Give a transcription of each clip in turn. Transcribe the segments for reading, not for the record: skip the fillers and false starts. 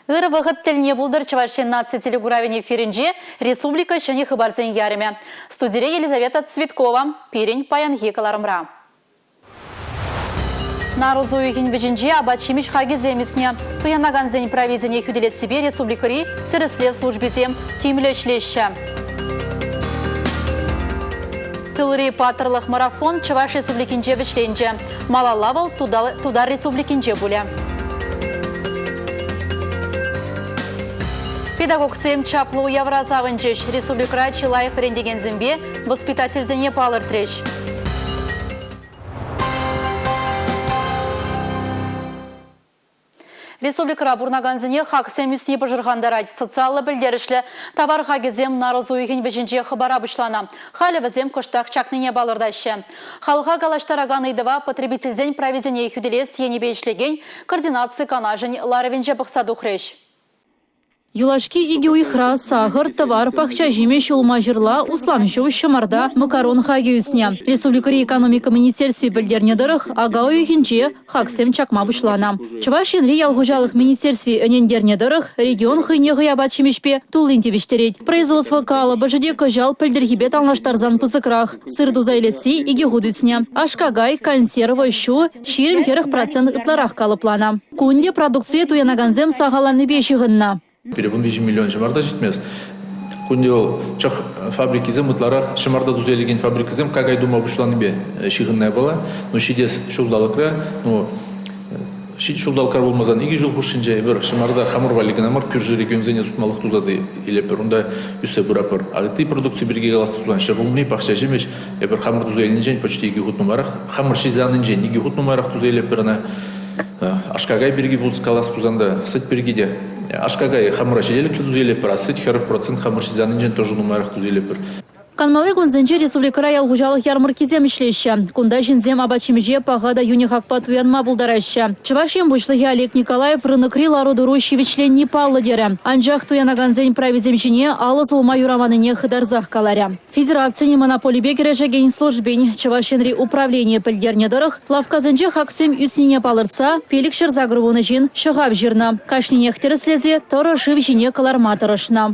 Ыр вағыт тіліне бұлдыр Чувашин нация телегуравен эфирінже республика шыны хыбарцен яреме. Студия Елизавета Цветкова, Пирень Паянхи Каларымра. Нарузу үйген бежінже абачимиш хаги земесіне. Туянаган зен провизіне хүделет себе республикари тіріслев службезе тимлешлеші. Тылри патырлық марафон Чуваш республикинже бішленже. Малалавыл Тудар республикинже бұлі. Педагог Сэм Чаплу Евразавын жеш республикра Чилаев рендеген зімбе воспитательзіне палыр треш. Республикара бурнаганзыне хак сэмюсіне бажырғандарад социалы білдерішлі табар хагезем нарызу үйген бежінже хыбара бұшлана. Халі візем күштақ чакныне балырдашы. Халға галаштараган ыйдыва потребительзен провизине хүделес енебе ішлеген координация канажын ларывенже бұқсаду хреш. Юлашки иги уйхра, сахар, товар, пахча жиме шулма жырла, усламшу, шамарда, макарон хагиусня. Республикари экономика министерстве білдернедіріх, ага уйхинче хаксем чакма бұшлана. Чувашин ялғужалық министерстве өнендернедіріх, регион хыне ғыябат шемешпе тулынте бештерет. Производство кала бажыде кыжал пілдерхибет алнаштарзан пызыкрах. Сырду зайлеси иги гудусня. Ашкагай, консерва, шу, ширим херых процент ытларах калыплана. Кунде продукция туянаганзем сағаланы бешігінна. Перевон 5 миллион шымарда жетмес. Күнде ол чақ фабрикизм ұтларақ шымарда дүзелеген фабрикизм кагай дума бұшланы бе шиғыннай бала. Но шидес шулдалықра, шулдалықар болмазан иги жыл бұшынже бір шымарда хамыр валеген амар күржі регионзене сұтмалық тузады елепір. Онда үсі бұрапыр. Ағыты продукция бірге қаласып тұлан шырғылмей пақша жемеш. Бір хамыр дүзелінен жен почти иги ғут нумарақ. Хамыр шизанын жен иги ғут нумарақ дүзелепіріна. Ашкагай бірге бұлсы қаласып тұзанда сыт бірге де. Ашкагай хамыра шеделік түзелеп бір, асыт 40% хамыр шизанын жен тоже нумарақ түзелеп бір. Канмалы гонзенче республикара ялғужалық ярмаркизем ішлеші. Кунда жинзем абачимеже пағада юнихакпа туянма бұлдараща. Чувашен бұшлығы Олег Николаев рынықри ларудыру шевечлен не паллы дері. Анжақ туянаганзен правиземшіне алыз олма юраманыне хыдарзақ каларя. Федерация монополий бекережі ген службен Чувашенри управление пілдернедіріх. Лавказенче хаксем үснене палырца, пелік шырзагрывуны жин шығап жирна. Кашненех теріслезе торы шив жине каларма тұрышна.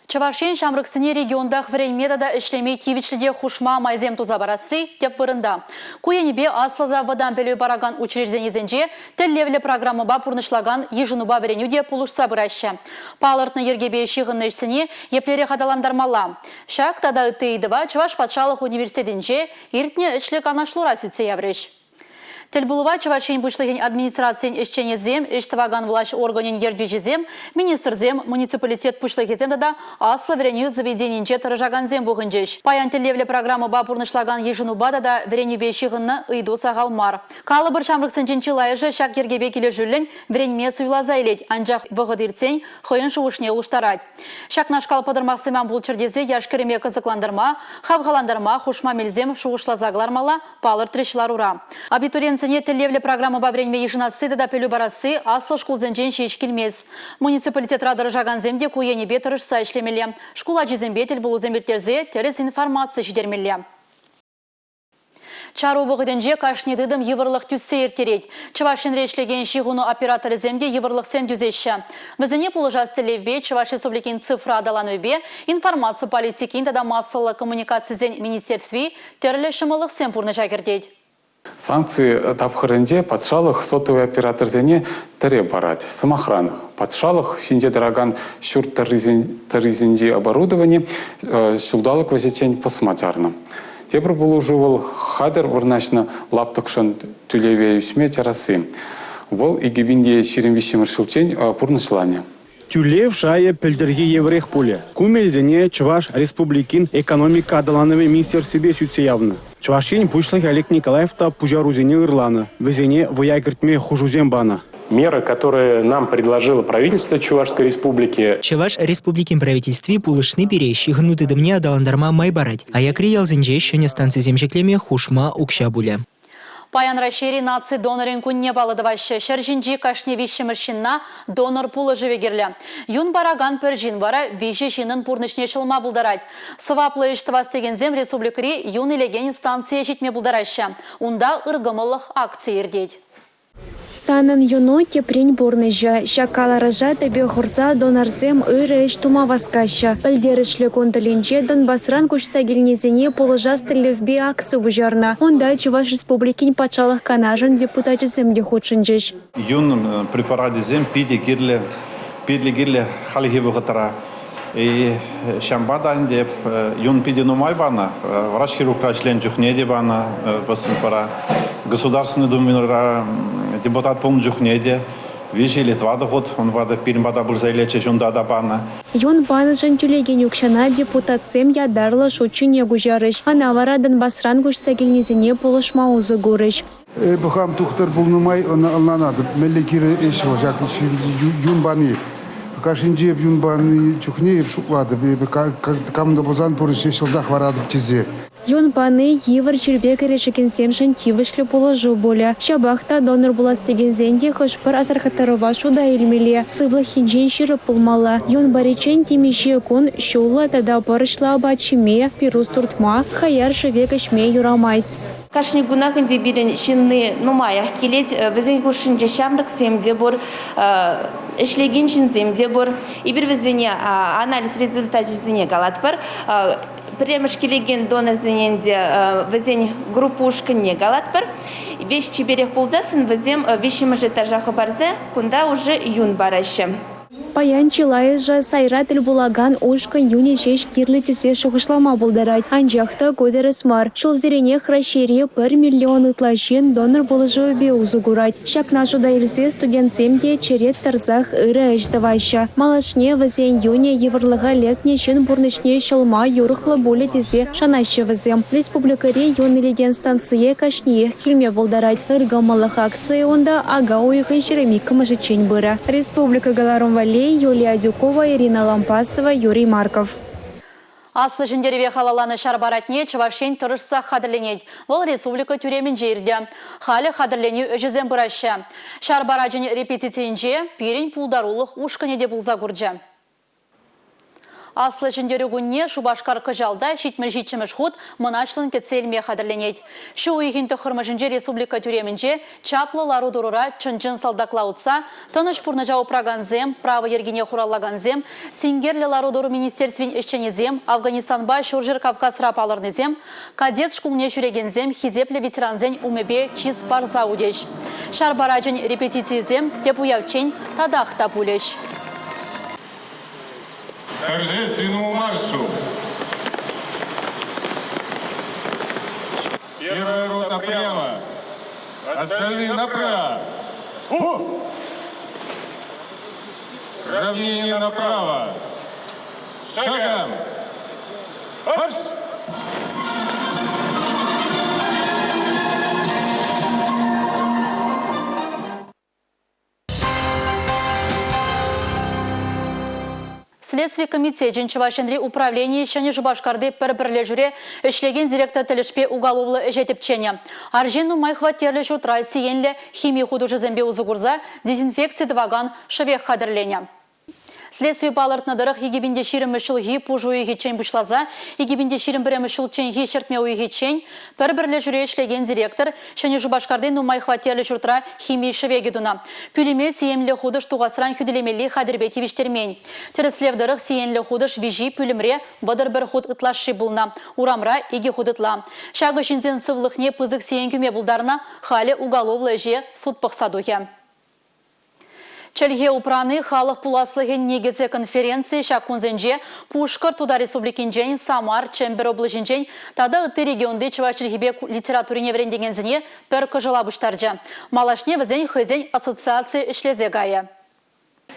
Чувашин шамрыксыне региондах времетада ішлемей тивичліде хушма майзем туза барасы теп вырында. Куенебе аслада вадан пелю бараган учрежденезенже теллевле программа ба пурнышлаган ежынуба веренюде пулушса бұраща. Палыртны ергебе шиғынны ішсіне еплере қадаландармала. Шак тада үттейдіва Чуваш патшалық университетінже иртне ішлік анашлура сүтсе явреш. Телбулува Чувашин бушлыгин администрациян ишченезем, иштаваган власть органин ердвижезем, министрзем, муниципалитет бушлыгезем да аслы вереню заведенинче тарыжаганзем бугынжеш. Паян телевле программа бапурнышлаган ежынубада да вереню бешігінні ыйду сағалмар. Калы бір шамрықсын жинчилайыжы шак ергебе келе жүрлін веренме суйлаза елет, анжақ вғыдырцен хойын шуышне улыштарад. Шак нашкал падырмақсымен бұл чердезе яшкереме кызыкландырма, хавғаландырма, хушма мелзем шуышлазаглармала, палыр трешілар ура. Абитуриент телевле программа во время еженасы да пелю барасы аслы школ зенжен шеш келмес. Муниципалитет радары жаган земде куене бетырыш сайшлемеле. Школа жезембетел бұл зембертерзе терес информация жидермеле. Чару вғыденже кашнедыдым еврлық түссе ертерет. Чувашин решлеген шиғуну операторы земде еврлық сен дүзеші. Візіне пулыжас телеве Чуваш республикин цифра адалануйбе информация политикин да массалы коммуникация зен министерстве терлі шымылық сен пурны жагердет. Санкции тапхырынде патшалық сотовый операторзене тіре барад. Самохран патшалық синде дороган шүрт таризинде оборудование шулдалық вазетень посматярны. Тепір бұл жывыл хадыр вырначны лаптықшын түлеве үсме терасы. Бұл игебинде шеренвишемір шулчень пурнышлане. Тюлев шае пельдерги еврех пуле. Кумельзене Чуваш республикин экономика адаланове министерстве сүтсе явны. Чувашин пушлых Олег Николаев-то пужарузене ырланы. Везене воягертме хужузем бана. Меры, которые нам предложило правительство Чувашской республики. Чуваш республикин правительстве пулышны перещи гнуты дымне адаландарма майбарать. А я криял зенже еще не станции земжеклеме хушма укшабуля. Паян рашери наци донорин күнне балыдывашы. Шаржинжи кашне вишіміршінна донор пулы живегерлі. Юн бараган пір жин бара виші жинын пурнышне шылма бұлдарад. Сываплы іштывас тегензем республикари юн илеген инстанция жетме бұлдарашы. Унда ыргымылық акция ердейді. Санын юно тепрень бурныжа, шакалаража тебе хурза донарзем ырыш тумаваскаща. Пылдерышлы конталенче Донбассран кучса гильнезене положастылы в биаксы бужарна. Онда Чуваш республикин пачалах канажан депутатизм де худшинжиш. Юн препаратизм пиди гирле халихи вугатара. И шамбадан деп юн пиди нумайбана, врач-хирург член чухнеди бана, пара государственный думинра депутат пом чухнеди. Вижи Литва доход, он вада пирмбада бурзайлече жунда да бана. Юн банажан тюлеген юкшана депутатсем ядарла шучине гужарыш. Анавара Донбассран кучса гильнезене полышма узы гурыш. Бахам тухтар булнумай алнанады. Меллекире эш olacak юн бани. Кашинчи юн бани чухне шуклады. Камда бозан порыше шылзах варады тизе. Юн паны евр чурбек решекен семшен тивышлы положу боля. Шабахта донор буластеген зенде хышпар асархатарова шуда илмеле. Сывлы хинжен ширы пулмала. Юн баричен тимише кон шула тада парышла бачиме, пирус туртма, хаяр шевекашме юрамайст. Кашни гунахын дебирен шинны нумаях келет везен кушин жашамрык семде бор эшлеген шинземде бор и бир везене анализ результаты зене галатпар премеш келеген донор зененде везен группушка не галатпар вещь чеберех пулзасын везем вещимыжы тажахы барзе кунда уже юн барашы. Паян чилайызжа сайратель булаган ушка юни шеш кирлі тесе шуғышлама булдарать. Анжақта көдеріс мар. Шолздерене хращере 1 миллион ытлашен донор болыжы бе узугурать. Шакна жуда илсе студентсемде черет тарзах ыры әждавайша. Малашне вазен юни еврлыға лекне шын бурнышне шылма юрықлы болы тесе шанашы вазем. Республикаре юнилеген станция кашниех келме булдарать. Ыргамалых акция онда ага уйхын шеремик мажычень быра. Республика Галарум Валей, Юлия Дюкова, Ирина Лампасова, Юрий Марков. Аслы жіндереве халаланы шарбаратне Чувашень тұрышса қадырленет. Бұл республика тюремін жерде. Халі қадырлене өжізен бұрашы. Шарбараджын репетициенже пирен пулдарулық ушқынеде бұлза күрджі. Аслы жіндерігіне Шубашкар кыжалда шитмір житчіміш худ мұнашлын кетселме қадырленет. Шу үйгін тұқырмышынже республика тюремінже чаплы лару дұрура чынжын салдаклаутса, тыныш пұрныжау праганзем, правы ергене хураллаганзем, сингерлі лару дұру министерствен ішченезем, Афганистанба шуржыр Кавказ рапалырнезем, кадет шкулне жүрегензем, хизеплі ветеранзен умебе чиз парза удеш. Шарбараджын репетициязем теп уявчен тадақта пулеш. Торжественному маршу. Первая рота прямо, остальные направо. Равнение направо. Шагом. Марш! Следствие комитет Чувашенри управление Шани Жубашкарды пір-бірлі жүре ішлеген директор тілішпе уголовлы әжетіпчене. Аржену майхватерлі шутрай сиенлі химия художы зәмбе узығырза дезинфекция дваган шывек қадырлене. Следствие балыртнадырық егебінде ширім үшіл ғи пұжу егечен бұшлаза, егебінде ширім бірім үшіл чен ғи шертмеу егечен, пір-бірлі жүре ішлеген директор Шани Жубашкарды нумай хватерлі жұртыра химия шывегедуна. Пүлеме сиемлі худыш туғасыран хүділемелі қадырбеті вештермен. Тереслевдырық сиенлі худыш вижи пүлемре бадыр бір худ ытлашы бұлна, урамра еге худ ытла. Шағы шинзен сывлықне пызық сиен күме бұлдарына халі уголовлы же суд пықсадуге. Чельге упраны халық пуласлығын негезе конференции шакунзенже Пушкар туда республикинжен Самар Чембер облыжинжен тада ыты регионды Чувашчерхебе литературине верендегензіне пір кыжыла бұштаржа. Малашне візен хызен ассоциация ішлезе гая.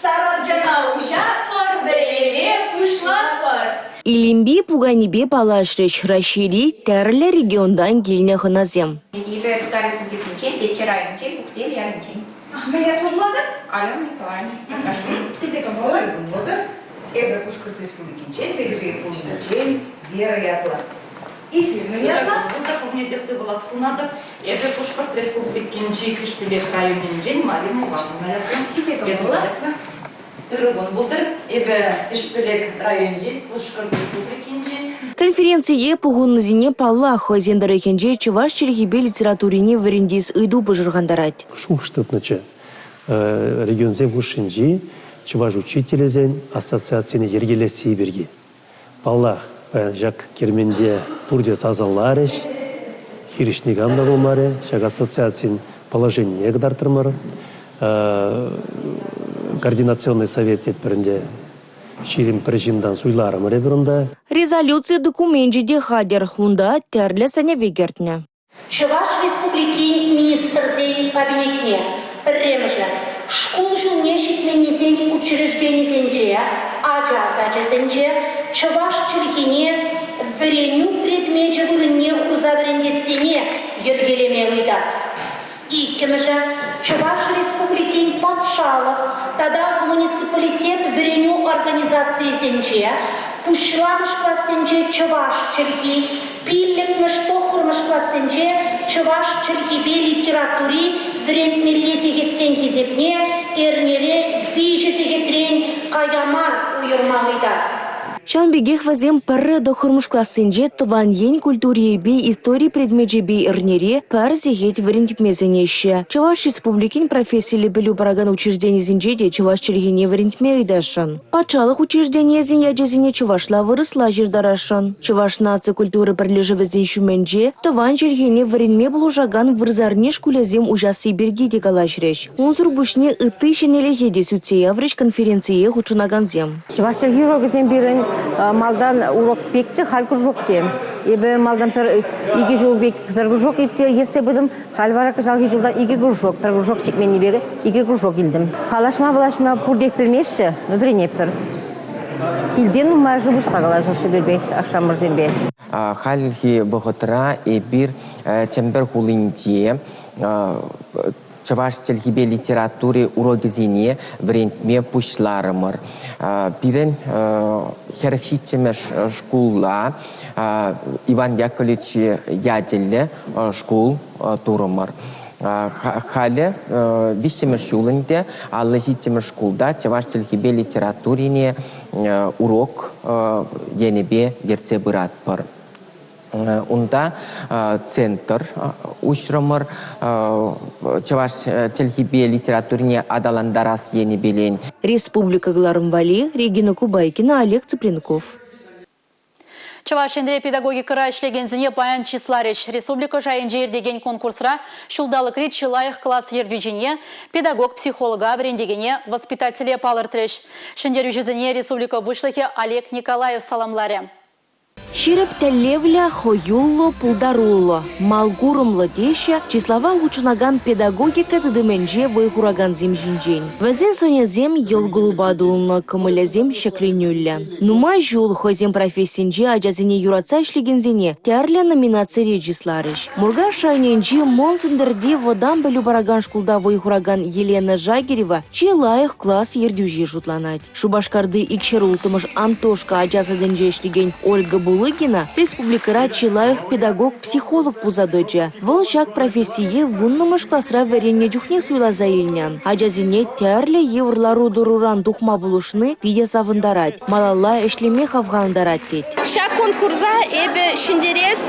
Сарваджана ушақпар, бірелеве пұшлақпар. Илимби пуганибе палашрыч рашили тәрлі региондан келіне ғыназем. Ебе туда республикинжен, вечерайынжен, пухтел ярынжен. Меня помолода? Алена Николаевна. Ты така молодец? Молода. Это слушка республикинчен, пережив пусточен, Вера Ятла. Если Ятла, вот помните сывалах сунадов, это пушпорт республикинчен, кишпилек районинчен, Марина Ивановна. Ты така молода? Рыбон булдыр, эбе кишпилек районинчен, пушпорт республикинчен. Конференция пугуннызине палла хозяйндарыхенже чуваш черхибе литературине варендис ыйду быжыргандарать. Шухштытнычы регионзем хушинжи чуваш учителезен ассоциацияны ергелеси берги. Палла жак керменде пурде сазаларыш, хиришнигам да болмары, жак ассоциациян положение гдартырмары, координационный совет етпірінде ширим режимдан суйларым ребрунда. Резолюция документе де хадер хунда терле сане вегертня. Чуваш республики министр зейн кабинетне ремжа школ жылне шекленесен учреждений зенче, ажа зенче, чуваш черхине вреню предмече вырне хузавренесене ергелеме выдас. И кемже чуваш республики патшалов, тогда муниципалитет вреню организации зенче, пушламыш классенче чуваш черхи, пилликмыш тохурмыш классенче чуваш черхибе литератури вренмеллесегетсен хизепне эрнере вижесегетрен каямар уйырмалыйдас. Чанбегех вазем пары дохурмуш классенже туван ень культуре бе истории предмече бе эрнере пар зегет варентипмезенеще. Чуваш республикин профессии белю бараган учреждений зенжеде чуваш черхине варентипме ыйдашын. Пачалых учреждений зеньяджезине чувашла вырысла жирдарашын. Чуваш нации культуры прилежевезен шуменже туван черхине варентме блужаган вырзарнеш кулязем ужасы берги дегалашреш. Унзур бушне ыты шенелехеде сутсея вреч конференции хучунаганзем. Чуваш черхирогезен бирен малдан урок пекче халкы жоқ сем. Ебе малдан иги жол бек пер жоқ ипте ерте будым халварак жалги жолда иги жоқ пер жоқ чекмени беге иги жоқ илдим. Халашма пурдек бермешсе, вренепер. Килден мажы буштагала жашы бербек акшамыр зембе. Халхи бохотра эбир тембер хулинде Чаваш телхибе литературе урогезине врентме пушларымыр. Пирен херхичемеш шкула Иван Яковлевич Яделле шкул турымыр. Хале висемеш шулынде аллажитемеш шкулда чаваш телхибе литературине урок енебе ерце бұратпыр. Унда центр ушрамыр чаваш телхибе литературине адаландарас ени белен. Республика Гларымвали, Регина Кубайкина, Олег Цыпленков. Чавашинде педагогика ишлегензине паян числарич. Республика жайынже ердеген конкурсра шулдалық рет чылайық класс ердвижине педагог-психолога врендегене воспитателе палыртреш. Шиндер южезине республика вышлыхе Олег Николаев саламларе. Ширеп телевля хоюлло пулдарулло, малгурумло деща, числова учунаган педагогика тыдыменже выхураган земжинжень. Везен сонязем елгулубадулно камылязем шекленюлля. Нума жул хозем профессинже аджазине юраца ишлегензине тярля номинация речисларыш. Мурга шайненже монсендерде водан белю бараган шкулда выхураган Елена Жагирева чилаих класс ердюжи жутланать. Шубашкарды икшерултымыш Антошка аджазаденже ишлеген Ольга Булыгина, республикара чилаих педагог-психолог пузадоджа. Волчак профессии вуннымыш классра веренне джухне суйла заильня. Аджазине тярле еврлару дуруран духма булушны пиде савындарать. Малалла эшлеме хавгандарать тет. Шак конкурса эбе шиндерес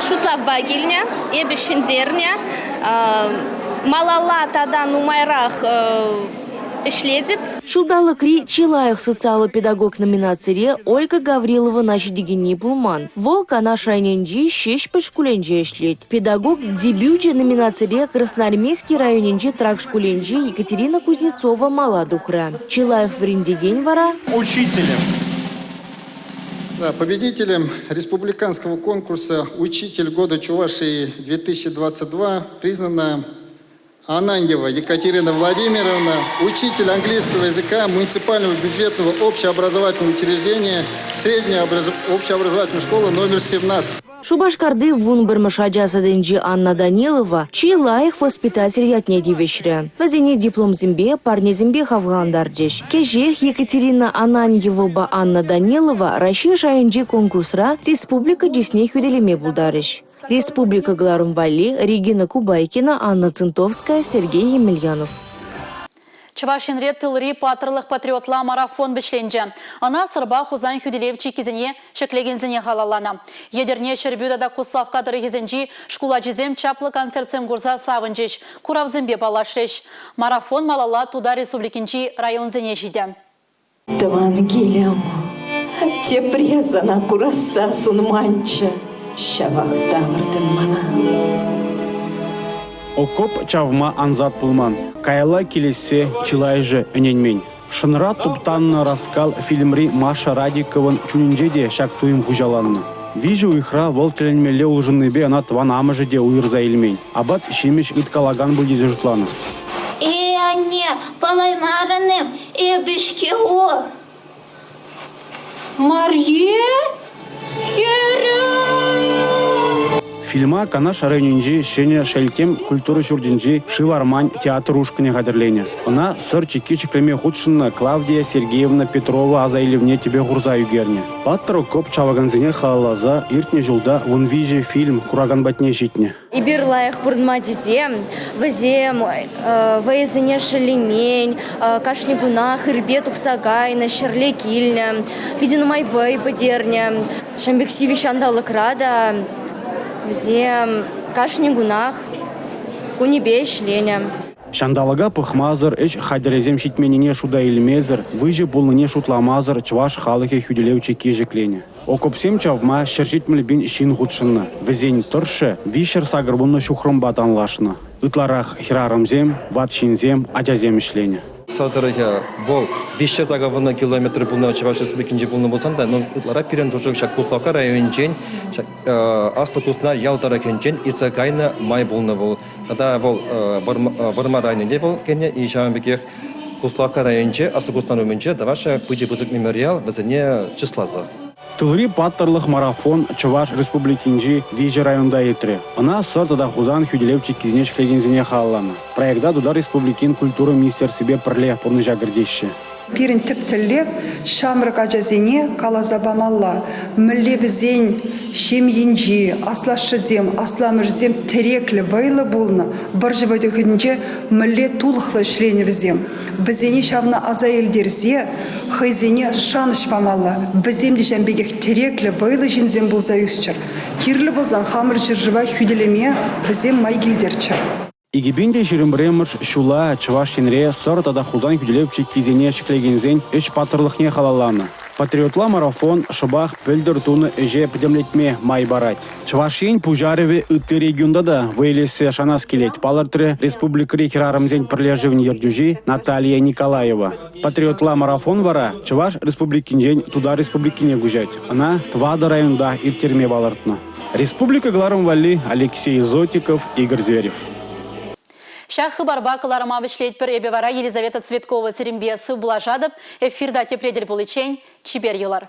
шутла вагильня, эбе шиндерня. Малалла тада нумайрах ишледип. Шудалық ри чилаях социало-педагог номинацире Ольга Гаврилова наши дегени пулман. Волка наша айненджи шеш пешкуленджи ишлет. Педагог дебюджи номинацире Красноармейский районенджи трак шкуленджи Екатерина Кузнецова Маладухра. Чилаях вриндеген вара. Учителем. Да, победителем республиканского конкурса «Учитель года Чувашии 2022» признана Ананьева Екатерина Владимировна, учитель английского языка муниципального бюджетного общеобразовательного учреждения средняя общеобразовательная школа номер 17. Шубашкарды вунбырмыш аджасаденджи Анна Данилова, чьи лайх воспитатель ятне девешря. Вазине диплом зембе, парни зембе хавгандардеш. Кежех Екатерина Ананьева Анна Данилова, Раши шайнджи конкурсра Республика Дисней худелеме булдарыш. Республика Гларумбали, Регина Кубайкина, Анна Центовская, Сергей Емельянов. Чувашинре тылри патрлых патриотла марафон бішленже. Ана сырба хузан хүделевчі кезіне шеклегензіне халалана. Едерне шербюдада куславка дырыгезенжи шкула жезем чаплы концертсем гурза савынжеш. Куравзембе балашреш. Марафон малала туда республикинчи район зене жиде. Твангелем, те презана кураса сунманча, шавахтамырдын мана. Окоп чавма анзат пулман. Кайла келесе чилайжы өненмен. Шынра туптанны раскал фильмри Маша Радиковын чунинжеде шактуым хужаланны. Вижу ихра вол теленмеле улжынныбе ана тван амыжеде уйырза илмень. Абат шемеш иткалаган buldize жутланы. Анне, палаймарыным, бішке о. Марье? Фильма канаш районинжи шене шелкем культура шурдинжи шивармань театр ушкане гадерлене. Она сыр чеклеме худшынна Клавдия Сергеевна Петрова азайлевне тебе гурза югерне. Паттыры коп чаваганзине халаза иртне жылда вон фильм кураган батне житне. Ибир лайық бұрдма дезем, візем, вайызыне шелемень, кашни гунах, ирбет ухсагайна, шерле кильня, бидинумай вай бадерня, шамбексиви шандалы крада, візем, кашни гунах, кунебе шленя. Шандалага пыхмазыр, эш хадерезем шитменіне шуда илмезір, выжы болныне шутламазыр, чваш халыхе хүделеуче кежеклене. Окопсем чавма шершитміл бин шин худшынна. Візен тұршы, вишер сагырбунны шухрым батанлашны. Ытларах хирарымзем, ватшинзем, ажазем ішлене. Садырыға бол 500 агавына километр бұлна Чуваш республикинже бұлна болсанда, но ытлара пирен тұжық шак Куславка районжен, асты тұсына ялтара кенжен, Ицагайна май бұлна бол. Тада бол Барма районінде бол кене, и Шамбекех Куславка районже, асы Кустан өмінже, даваша пыжы-пызык мемориал візіне числазы. Тылри паттырлық марафон Чуваш республикинжи Вижи районда етре. Она сортада хузан хүделевчі кезіне шклегензіне халланы. Проекта Дуда республикин культура министерсібе пірле пұрны жагырдеші. Пирин тіптілеп, шамрық ажазене калазабамалла, мүлле бізен шемйенжи, аслашызем, асламырзем тіреклі байлы болны, біржібайды күнде мүлле тулықлы шірені бізем. Бізене шавна аза елдерзе, хайзене шанышпамалла, біземде жәмбегек тіреклі байлы жінзем болза үсчір. Кирлі болзан хамыр жыржыва хүделеме бізем майгелдерчір. Игибинде жирымбремыш шула Чувашинре сортада хузан хүделепчі кезене шеклегензен үш патырлықне халаланы. Патриотла марафон шыбақ пөлдір туны әже пөдемлетме май барать. Чувашин пужареве үтті регионда да вейлесе шанас келет. Палыртыры республикари хирарымзен пірлежівін ердюжи Наталья Николаева. Патриотла марафон вара Чуваш республикинжен туда республикине гужать. Она Твада районда иртерме балыртна. Республика Гларым Вали, Алексей Зотиков, Игорь Зверев. Шах хыбарба кыларыма вишлет пір эбе вара Елизавета Цветкова Серембе сы булажадып, эфирда тепредель булычень, чибер елар.